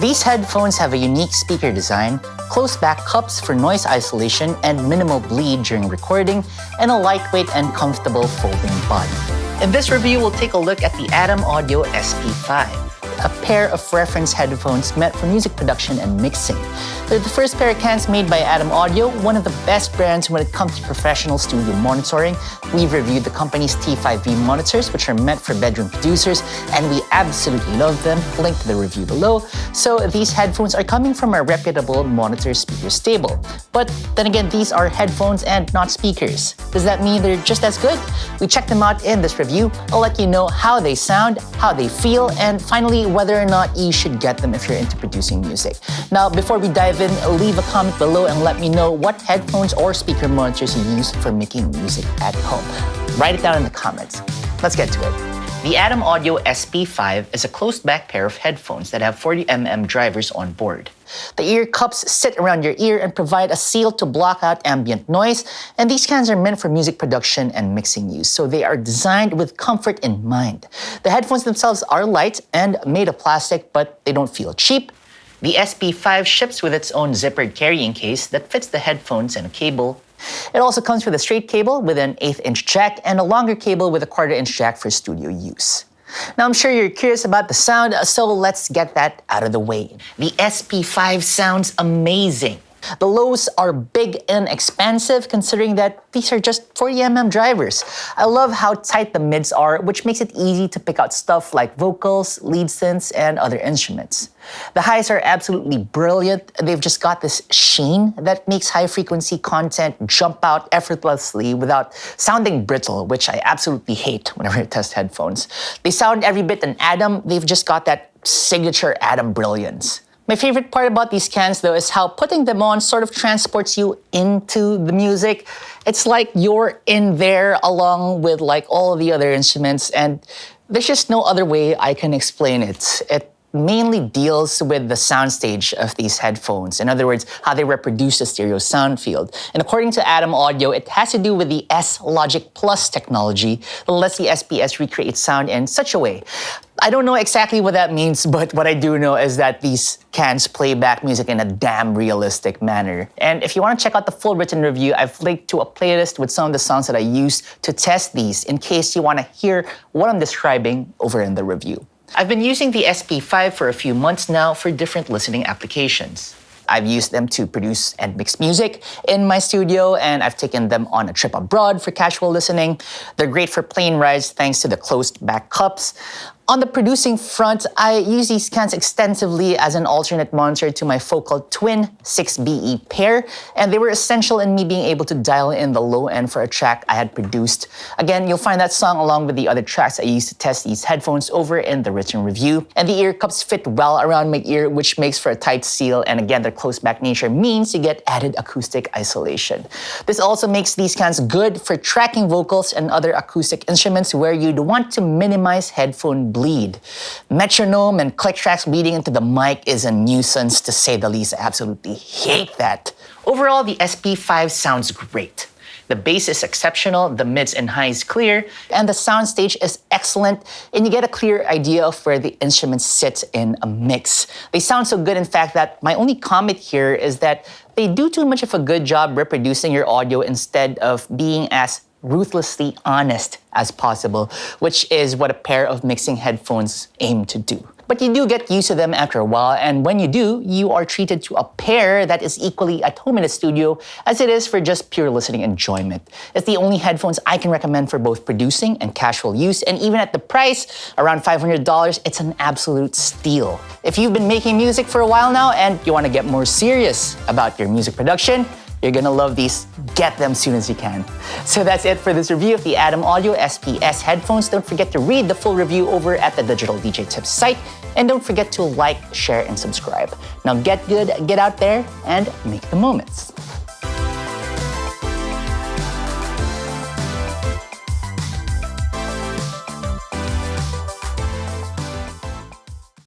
These headphones have a unique speaker design, close-back cups for noise isolation and minimal bleed during recording, and a lightweight and comfortable folding body. In this review, we'll take a look at the Adam Audio SP-5, a pair of reference headphones meant for music production and mixing. They're the first pair of cans made by Adam Audio, one of the best brands when it comes to professional studio monitoring. We've reviewed the company's T5V monitors, which are meant for bedroom producers, and we absolutely love them. Link to the review below. So these headphones are coming from a reputable monitor speaker stable. But then again, these are headphones and not speakers. Does that mean they're just as good? We checked them out in this review. I'll let you know how they sound, how they feel, and finally, whether or not you should get them if you're into producing music. Now, before we dive in, leave a comment below and let me know what headphones or speaker monitors you use for making music at home. Write it down in the comments. Let's get to it. The Adam Audio SP-5 is a closed-back pair of headphones that have 40mm drivers on board. The ear cups sit around your ear and provide a seal to block out ambient noise, and these cans are meant for music production and mixing use, so they are designed with comfort in mind. The headphones themselves are light and made of plastic, but they don't feel cheap. The SP-5 ships with its own zippered carrying case that fits the headphones and a cable. It also comes with a straight cable with an 1/8" jack and a longer cable with a 1/4" jack for studio use. Now, I'm sure you're curious about the sound, so let's get that out of the way. The SP-5 sounds amazing. The lows are big and expansive considering that these are just 40mm drivers. I love how tight the mids are, which makes it easy to pick out stuff like vocals, lead synths, and other instruments. The highs are absolutely brilliant. They've just got this sheen that makes high-frequency content jump out effortlessly without sounding brittle, which I absolutely hate whenever I test headphones. They sound every bit an Adam. They've just got that signature Adam brilliance. My favorite part about these cans, though, is how putting them on sort of transports you into the music. It's like you're in there along with like all of the other instruments, and there's just no other way I can explain it. It mainly deals with the soundstage of these headphones. In other words, how they reproduce the stereo sound field. And according to Adam Audio, it has to do with the S-Logic Plus technology that lets the SPS recreate sound in such a way. I don't know exactly what that means, but what I do know is that these cans play back music in a damn realistic manner. And if you want to check out the full written review, I've linked to a playlist with some of the songs that I used to test these in case you want to hear what I'm describing over in the review. I've been using the SP-5 for a few months now for different listening applications. I've used them to produce and mix music in my studio, and I've taken them on a trip abroad for casual listening. They're great for plane rides thanks to the closed-back cups. On the producing front, I use these cans extensively as an alternate monitor to my Focal Twin 6BE pair, and they were essential in me being able to dial in the low end for a track I had produced. Again, you'll find that song along with the other tracks I used to test these headphones over in the written review. And the ear cups fit well around my ear, which makes for a tight seal, and again, their close-back nature means you get added acoustic isolation. This also makes these cans good for tracking vocals and other acoustic instruments where you'd want to minimize headphone bleed. Metronome and click tracks bleeding into the mic is a nuisance, to say the least. I absolutely hate that. Overall, the SP-5 sounds great. The bass is exceptional, the mids and highs clear, and the soundstage is excellent, and you get a clear idea of where the instruments sit in a mix. They sound so good, in fact, that my only comment here is that they do too much of a good job reproducing your audio instead of being as ruthlessly honest as possible, which is what a pair of mixing headphones aim to do. But you do get used to them after a while, and when you do, you are treated to a pair that is equally at home in the studio as it is for just pure listening enjoyment. It's the only headphones I can recommend for both producing and casual use, and even at the price, around $500, it's an absolute steal. If you've been making music for a while now and you want to get more serious about your music production, you're gonna love these. Get them soon as you can. So that's it for this review of the Adam Audio SPS headphones. Don't forget to read the full review over at the Digital DJ Tips site. And don't forget to like, share, and subscribe. Now get good, get out there, and make the moments.